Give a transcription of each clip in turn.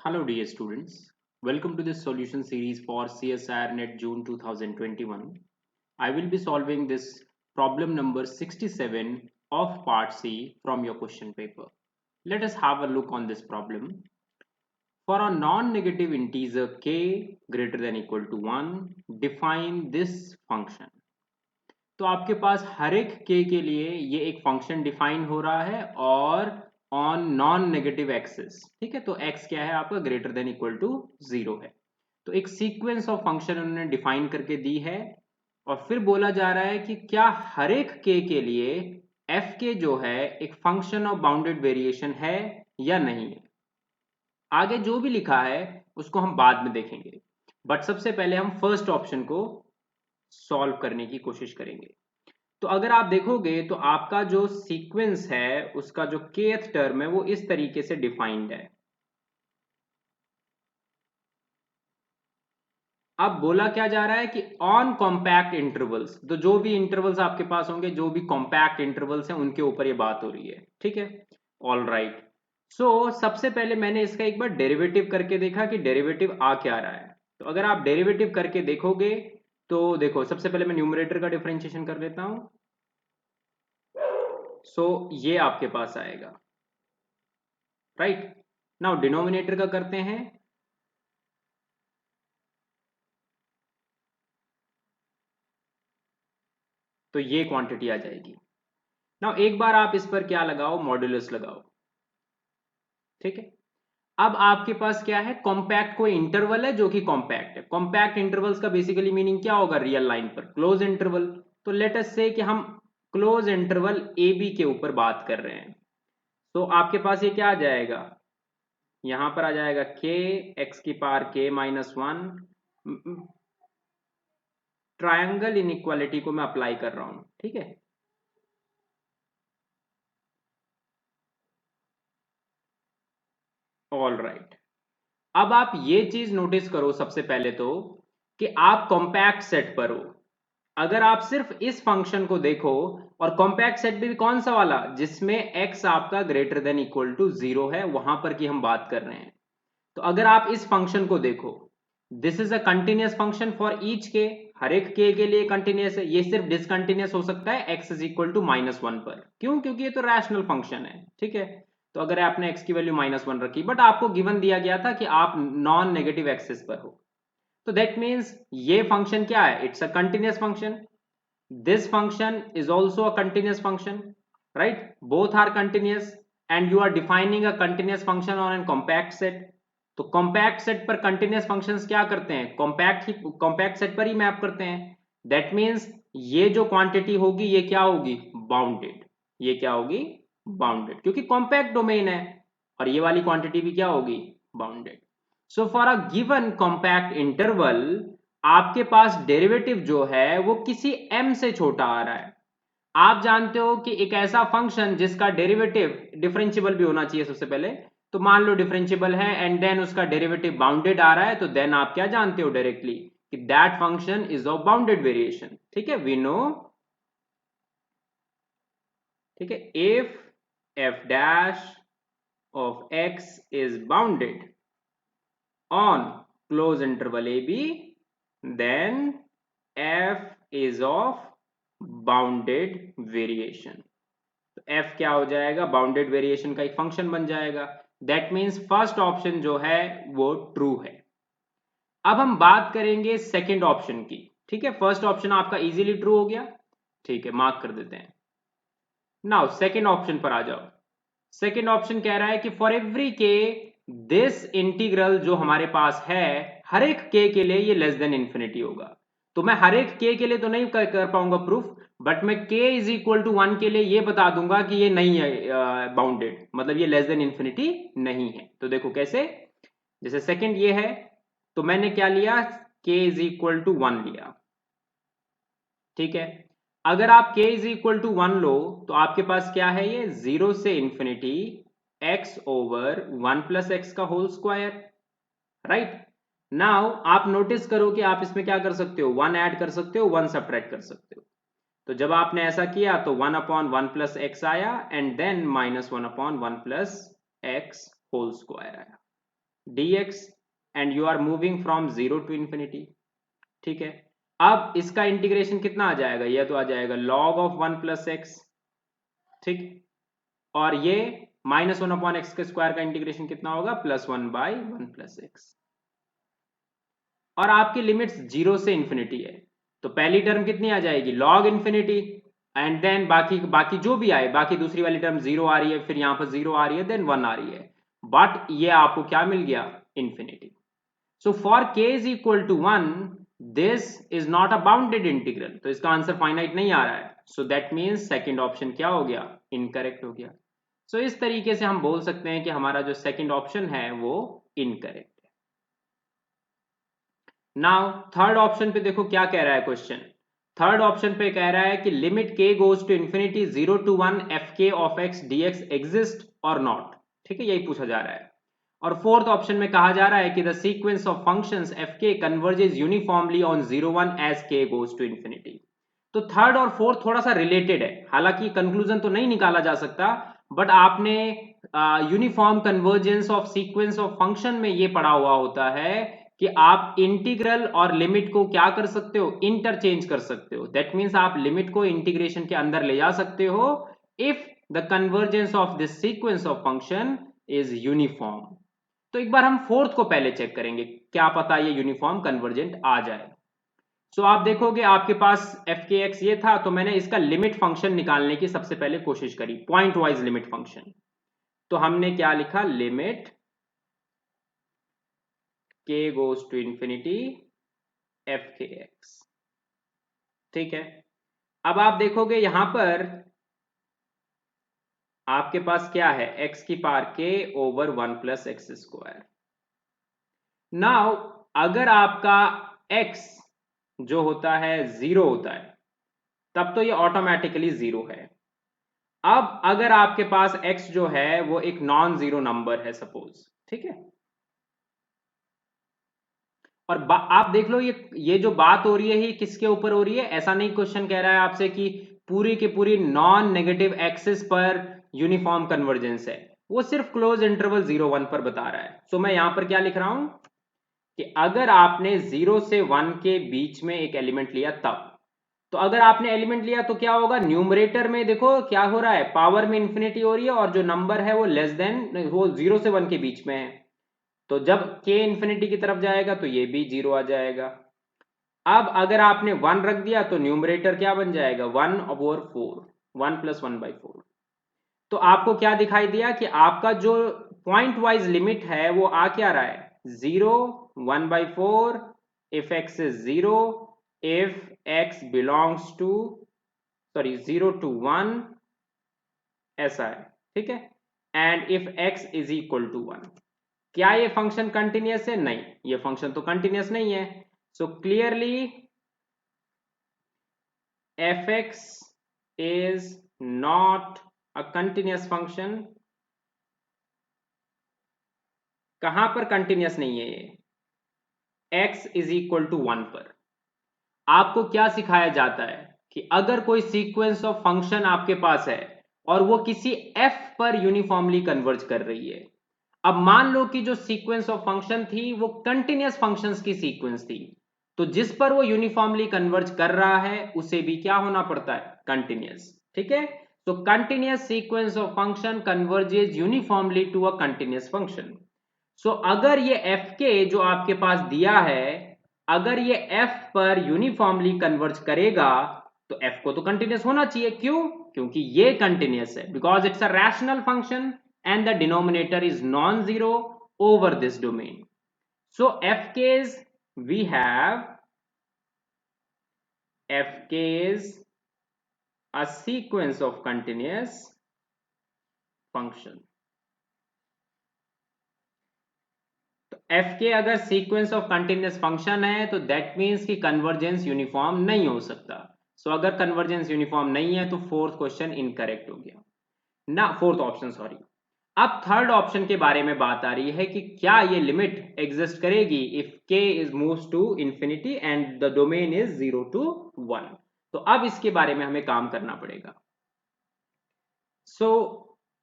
Hello dear students, welcome to this solution series for CSIR NET June 2021. I will be solving this problem number 67 of part C from your question paper. Let us have a look on this problem. For a non-negative integer k greater than equal to 1, define this function. तो आपके पास हर एक k के लिए ये एक function define हो रहा है और ऑन नॉन नेगेटिव एक्सिस, ठीक है। तो x क्या है आपका ग्रेटर देन इक्वल टू 0 है। तो एक सीक्वेंस ऑफ फंक्शन उन्होंने डिफाइन करके दी है और फिर बोला जा रहा है कि क्या हर एक k के लिए f के जो है एक फंक्शन ऑफ बाउंडेड वेरिएशन है या नहीं है। आगे जो भी लिखा है उसको हम बाद में देखेंगे, बट सबसे पहले हम फर्स्ट ऑप्शन को सॉल्व करने की कोशिश करेंगे। तो अगर आप देखोगे तो आपका जो सीक्वेंस है उसका जो kth टर्म है वो इस तरीके से डिफाइंड है। अब बोला क्या जा रहा है कि ऑन कॉम्पैक्ट इंटरवल्स, तो जो भी इंटरवल्स आपके पास होंगे, जो भी कॉम्पैक्ट इंटरवल्स हैं उनके ऊपर ये बात हो रही है, ठीक है। All right. सो सबसे पहले मैंने इसका एक बार डेरिवेटिव करके देखा कि डेरिवेटिव आ क्या रहा है। तो अगर आप डेरिवेटिव करके देखोगे तो देखो, सबसे पहले मैं न्यूमरेटर का डिफरेंशिएशन कर लेता हूं। सो ये आपके पास आएगा, राइट। नाउ डिनोमिनेटर का करते हैं। तो ये क्वांटिटी आ जाएगी। नाउ एक बार आप इस पर क्या लगाओ, मॉड्यूलस लगाओ, ठीक है। अब आपके पास क्या है, कॉम्पैक्ट कोई इंटरवल है जो कि कॉम्पैक्ट है। कॉम्पैक्ट इंटरवल्स का बेसिकली मीनिंग क्या होगा रियल लाइन पर, क्लोज इंटरवल। तो लेट अस से कि हम क्लोज इंटरवल ए बी के ऊपर बात कर रहे हैं। तो आपके पास ये क्या आ जाएगा, यहां पर आ जाएगा के एक्स की पावर के माइनस वन। ट्रायंगल इनइक्वालिटी को मैं अप्लाई कर रहा हूं, ठीक है। All right. अब आप ये चीज नोटिस करो सबसे पहले तो कि आप कॉम्पैक्ट सेट पर हो। अगर आप सिर्फ इस फंक्शन को देखो, और कॉम्पैक्ट सेट भी कौन सा वाला, जिसमें x आपका ग्रेटर देन इक्वल टू 0 है, वहां पर की हम बात कर रहे हैं। तो अगर आप इस फंक्शन को देखो, this is a continuous function for each के, हर एक के लिए कंटिन्यूअस है। ये सिर्फ डिसकंटिन्यूअस हो सकता है x इज इक्वल टू -1 पर। क्यों? क्योंकि ये तो रैशनल फंक्शन है, ठीक है। तो अगर आपने x की वैल्यू -1 रखी, बट आपको गिवन दिया गया था कि आप नॉन नेगेटिव एक्सिस पर हो, तो दैट मीन्स ये फंक्शन क्या है, it's a continuous function. this function is also a continuous function, right? Both are continuous and you are defining a continuous function on a compact set. तो compact set पर continuous functions क्या करते हैं, compact set पर ही map करते हैं। that means ये जो quantity होगी ये क्या होगी, bounded। ये क्या होगी, bounded, क्योंकि compact domain है। और ये वाली quantity भी क्या होगी, bounded। so for a given compact interval आपके पास डेरिवेटिव जो है वो किसी m से छोटा आ रहा है। आप जानते हो कि एक ऐसा फंक्शन जिसका डेरिवेटिव डिफरेंशिएबल भी होना चाहिए सबसे पहले। तो मान लो डिफरेंशिएबल है एंड देन उसका डेरिवेटिव बाउंडेड आ रहा है, तो देन आप क्या जानते हो डायरेक्टली कि that function is of bounded variation, ठीक है। वी नो, ठीक है, if f dash of x is bounded on close interval a b, then f is of bounded variation. तो f क्या हो जाएगा, बाउंडेड वेरिएशन का एक फंक्शन बन जाएगा। दैट मीन्स फर्स्ट ऑप्शन जो है वो ट्रू है। अब हम बात करेंगे सेकंड ऑप्शन की, ठीक है। फर्स्ट ऑप्शन आपका इजीली ट्रू हो गया, ठीक है, मार्क कर देते हैं। नाउ सेकंड ऑप्शन पर आ जाओ। सेकंड ऑप्शन कह रहा है कि फॉर एवरी के दिस इंटीग्रल जो हमारे पास है, हर एक के लिए ये लेस देन इंफिनिटी होगा। तो मैं हर एक के लिए तो नहीं कर पाऊंगा प्रूफ, बट मैं k इज इक्वल टू 1 के लिए ये बता दूंगा कि ये नहीं है बाउंडेड, मतलब ये लेस देन इंफिनिटी नहीं है। तो देखो कैसे, जैसे सेकंड ये है, तो मैंने क्या लिया, k इज इक्वल टू 1 लिया, ठीक है। अगर आप k इज इक्वल टू 1 लो तो आपके पास क्या है, ये 0 से infinity x over 1 plus x का होल स्क्वायर, राइट। नाउ आप नोटिस करो कि आप इसमें क्या कर सकते हो, 1 ऐड कर सकते हो, 1 सब्ट्रैक्ट कर सकते हो। तो जब आपने ऐसा किया तो 1 अपॉन 1 प्लस एक्स आया and then -1 upon 1 plus x whole square आया। dx and you are moving from 0 to infinity, ठीक है। अब इसका इंटीग्रेशन कितना आ जाएगा, यह तो आ जाएगा log of 1 plus x, ठीक, और ये -1/x के स्क्वायर का इंटीग्रेशन कितना होगा, +1/1 plus x, और आपकी लिमिट्स 0 से इंफिनिटी है, तो पहली टर्म कितनी आ जाएगी, log इंफिनिटी, एंड देन बाकी जो भी आए, बाकी दूसरी वाली टर्म 0 आ रही है, फिर यहां पर 0 आ रही है, देन 1 आ रही है, बट ये आपको क्या मिल गया, infinity. So for k is equal to 1 this is not a bounded integral, तो इसका आंसर फाइनाइट नहीं आ रहा है, so that means second option क्या हो गया, इनकरेक्ट हो गया। सो इस तरीके से हम बोल सकते हैं कि हमारा जो सेकेंड ऑप्शन है वो इनकरेक्ट है। नाउ थर्ड ऑप्शन पे देखो क्या कह रहा है क्वेश्चन, थर्ड ऑप्शन पे कह रहा है कि limit k goes to infinity 0 to 1 fk of x dx exist और नॉट, ठीक है, यही पूछा जा रहा है। और फोर्थ ऑप्शन में कहा जा रहा है कि the sequence of functions fk converges uniformly on 0 1 as k goes to infinity. तो थर्ड और फोर्थ थोड़ा सा रिलेटेड है, हालांकि कंक्लूजन तो नहीं निकाला जा सकता, बट आपने uniform convergence of sequence of function में ये पढ़ा हुआ होता है कि आप इंटीग्रल और लिमिट को क्या कर सकते हो, इंटरचेंज कर सकते हो। दैट मीन्स आप लिमिट को इंटीग्रेशन के अंदर ले जा सकते हो if the convergence of this sequence of function is uniform. तो एक बार हम फोर्थ को पहले चेक करेंगे, क्या पता ये यूनिफॉर्म कन्वर्जेंट आ जाए। सो आप देखोगे आपके पास एफ के एक्स ये था, तो मैंने इसका लिमिट फंक्शन निकालने की सबसे पहले कोशिश करी, पॉइंट वाइज लिमिट फंक्शन। तो हमने क्या लिखा, limit k goes to infinity f के x, ठीक है। अब आप देखोगे यहां पर आपके पास क्या है, x की power k over 1 plus x square. Now अगर आपका x जो होता है 0 होता है, तब तो ये ऑटोमेटिकली 0 है। अब अगर आपके पास x जो है वो एक नॉन जीरो नंबर है सपोज, ठीक है, और आप देख लो ये जो बात हो रही है ये किसके ऊपर हो रही है, ऐसा नहीं क्वेश्चन कह रहा है आपसे कि पूरी की पूरी नॉन नेगेटिव एक्सिस पर यूनिफॉर्म कन्वर्जेंस है, वो सिर्फ क्लोज इंटरवल 0 1 पर बता रहा है। सो मैं यहां पर क्या लिख रहा हूं कि अगर आपने 0 से 1 के बीच में एक एलिमेंट लिया तब, तो अगर आपने एलिमेंट लिया तो क्या होगा, न्यूमरेटर में देखो क्या हो रहा है, पावर में इंफिनिटी हो रही है और जो नंबर है वो लेस देन, वो 0 से 1 के बीच में है, तो जब k इंफिनिटी की तरफ जाएगा तो ये भी 0 आ जाएगा। अब अगर आपने 1 रख दिया तो न्यूमरेटर क्या बन जाएगा, 1/4, 1 + 1/4। तो आपको क्या दिखाई दिया कि आपका जो पॉइंट वाइज लिमिट है वो आ क्या रहा है, 0 1/4 if x is 0, if x belongs to, sorry 0 to 1, ऐसा है, ठीक है, and if x is equal to 1। क्या ये फंक्शन कंटिन्यूअस है, नहीं, ये फंक्शन तो कंटिन्यूअस नहीं है। So clearly fx is not a continuous function. कहां पर कंटिन्यूअस नहीं है ये, x इज इक्वल टू 1 पर। आपको क्या सिखाया जाता है कि अगर कोई सीक्वेंस ऑफ फंक्शन आपके पास है और वो किसी f पर यूनिफॉर्मली कन्वर्ज कर रही है, अब मान लो कि जो सीक्वेंस ऑफ फंक्शन थी वो कंटिन्यूअस फंक्शंस की सीक्वेंस थी, तो जिस पर वो यूनिफॉर्मली कन्वर्ज कर रहा है उसे भी क्या होना पड़ता है, कंटिन्यूअस, ठीक है। तो continuous sequence of function converges uniformly to a continuous function. So अगर ये एफ के जो आपके पास दिया है, अगर ये एफ पर यूनिफॉर्मली कन्वर्ज करेगा तो एफ को तो कंटिन्यूअस होना चाहिए, क्यों, क्योंकि ये कंटिन्यूअस है, because it's a rational function and the denominator is non-zero over this domain. So fk's we have fk is a sequence of continuous function. तो fk अगर सीक्वेंस ऑफ कंटिन्यूस फंक्शन है तो दैट मीन्स कि convergence uniform नहीं हो सकता। सो अगर convergence uniform नहीं है तो फोर्थ क्वेश्चन इनकरेक्ट हो गया ना, फोर्थ ऑप्शन सॉरी। अब थर्ड ऑप्शन के बारे में बात आ रही है कि क्या ये लिमिट एग्जिस्ट करेगी if k is moves to infinity and the domain is 0 to 1। तो अब इसके बारे में हमें काम करना पड़ेगा। सो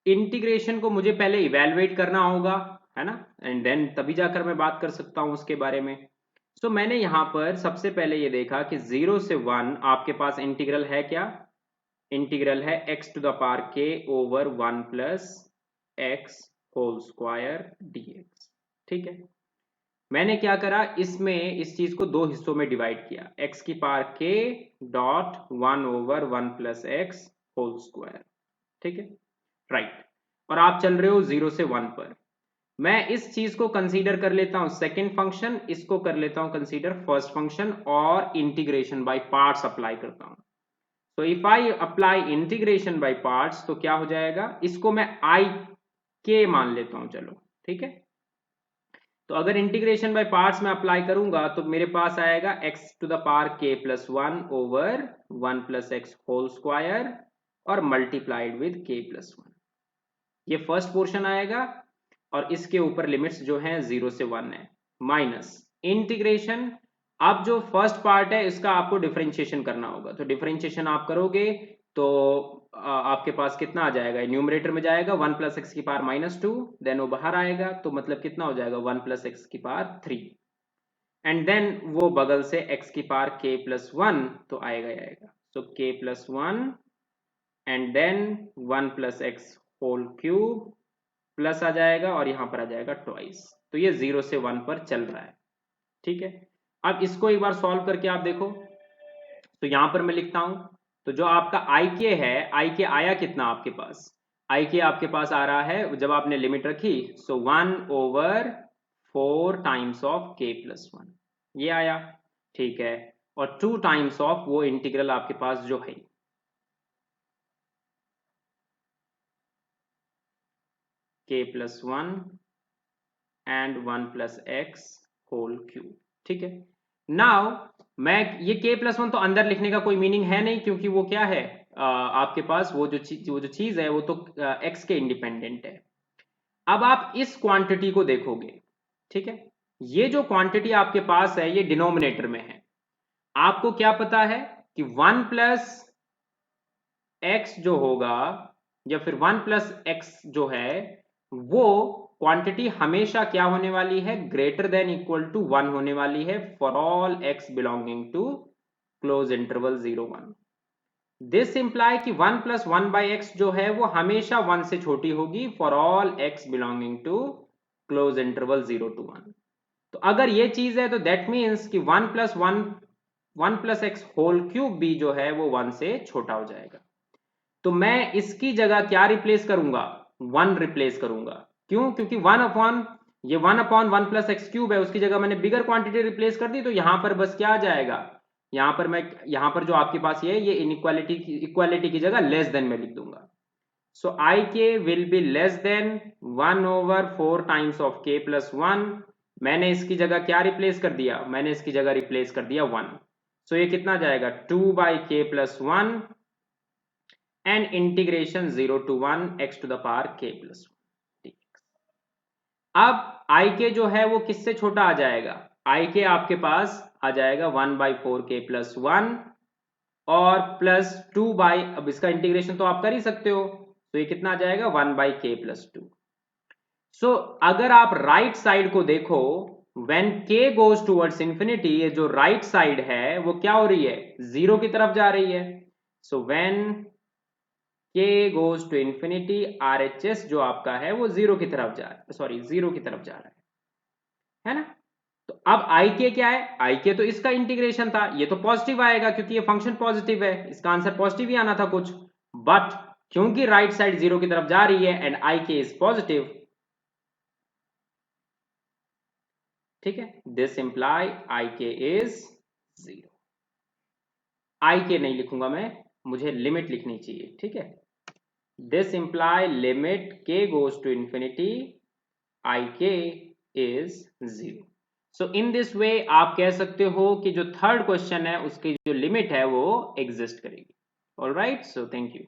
इंटीग्रेशन को मुझे पहले इवेलुएट करना होगा, है ना, एंड देन तभी जाकर मैं बात कर सकता हूं उसके बारे में। सो मैंने यहां पर सबसे पहले ये देखा कि 0 से 1 आपके पास इंटीग्रल है क्या, इंटीग्रल है x to the power k over 1 plus x whole square dx। ठीक है, मैंने क्या करा, इसमें इस चीज को दो हिस्सों में डिवाइड किया, x की power k dot 1 over 1 plus x whole square. ठीक है, राइट। और आप चल रहे हो 0 से 1 पर। मैं इस चीज को कंसीडर कर लेता हूं सेकंड फंक्शन, इसको कर लेता हूं कंसीडर फर्स्ट फंक्शन, और इंटीग्रेशन बाय पार्ट्स अप्लाई करता हूं। तो if I apply integration by parts तो क्या हो जाएगा, इसको मैं आई के मान लेता हूं, चलो ठीक है। तो अगर इंटीग्रेशन बाय पार्ट्स में अप्लाई करूंगा तो मेरे पास आएगा x to the power k plus 1 over 1 plus x whole square और मल्टीप्लाइड विद k प्लस 1, ये फर्स्ट पोर्शन आएगा। और इसके ऊपर लिमिट्स जो हैं 0 से 1 है, माइनस इंटीग्रेशन। अब जो फर्स्ट पार्ट है इसका आपको डिफरेंशिएशन करना होगा, तो डिफरेंशिएशन आप करोगे तो आपके पास कितना आ जाएगा, न्यूमरेटर में जाएगा 1 प्लस एक्स की पावर माइनस 2, देन वो बाहर आएगा तो मतलब कितना हो जाएगा 1 प्लस एक्स की पावर 3, एंड देन वो बगल से x की पावर k प्लस 1 तो आएगा ही आएगा। So k plus 1 and then 1 plus x whole cube plus आ जाएगा और यहां पर आ जाएगा ट्वाइस। तो ये 0 से 1 पर चल रहा है। ठीक है, अब इसको एक बार सॉल्व करके आप देखो, तो यहां पर मैं लिखता हूं, तो जो आपका आई के है, आई के आया कितना आपके पास, आई के आपके पास आ रहा है जब आपने लिमिट रखी, सो 1 over 4 times of k plus 1 ये आया। ठीक है, और 2 टाइम्स ऑफ वो इंटीग्रल आपके पास जो है k plus 1 and 1 plus x whole cube. ठीक है, नाउ मैं ये k प्लस 1 तो अंदर लिखने का कोई मीनिंग है नहीं, क्योंकि वो क्या है, आपके पास वो जो चीज है वो तो x के इंडिपेंडेंट है। अब आप इस क्वांटिटी को देखोगे, ठीक है, ये जो क्वांटिटी आपके पास है ये डिनोमिनेटर में है। आपको क्या पता है कि 1 प्लस एक्स जो होगा या फिर 1 प्लस एक्स जो है वो क्वांटिटी हमेशा क्या होने वाली है, ग्रेटर देन इक्वल टू 1 होने वाली है for all x belonging to close interval 0 1। This imply कि 1 प्लस 1 बाई एक्स जो है वो हमेशा 1 से छोटी होगी for all x belonging to close interval 0 to 1। तो अगर ये चीज है तो दैट मीन्स कि 1 plus 1 plus x whole cube भी जो है वो 1 से छोटा हो जाएगा। तो मैं इसकी जगह क्या रिप्लेस करूंगा, 1 रिप्लेस करूंगा। क्यों, क्योंकि 1 अपॉन ये 1 अपॉन 1 प्लस एक्स क्यूब है, उसकी जगह मैंने बिगर क्वांटिटी रिप्लेस कर दी, तो यहां पर बस क्या आ जाएगा, यहां पर मैं यहां पर जो आपके पास ये इक्वालिटी की जगह लेस देन में लिख दूंगा। सो आई के will be less than 1 over 4 times of k plus 1। मैंने इसकी जगह क्या रिप्लेस कर दिया, मैंने इसकी जगह रिप्लेस कर दिया 1। सो ये कितना जाएगा 2 by k plus 1 and integration 0 to 1 x to the power k plus 1। अब आई के जो है वो किससे छोटा आ जाएगा, आई के आपके पास आ जाएगा 1 बाई 4k प्लस 1 और प्लस 2 बाई, अब इसका इंटीग्रेशन तो आप कर ही सकते हो, तो ये कितना आ जाएगा 1 बाई k प्लस 2। सो अगर आप राइट साइड को देखो, when k goes towards infinity, ये जो राइट साइड है वो क्या हो रही है, 0 की तरफ जा रही है। So when k goes to infinity, RHS जो आपका है वो 0 की तरफ जा रहा है, सॉरी 0 की तरफ जा रहा है ना। तो अब आई के क्या है, आई के तो इसका इंटीग्रेशन था, ये तो पॉजिटिव आएगा क्योंकि ये फंक्शन पॉजिटिव है, इसका आंसर पॉजिटिव ही आना था कुछ, बट क्योंकि राइट साइड 0 की तरफ जा रही है एंड आई के इज पॉजिटिव, ठीक है, दिस इंप्लाई आई के इज 0। आई के नहीं लिखूंगा मैं, मुझे लिमिट लिखनी चाहिए, ठीक है। This imply limit k goes to infinity, ik is 0. So in this way आप कह सकते हो कि जो थर्ड क्वेश्चन है उसकी जो लिमिट है वो एग्जिस्ट करेगी। Alright, so thank you.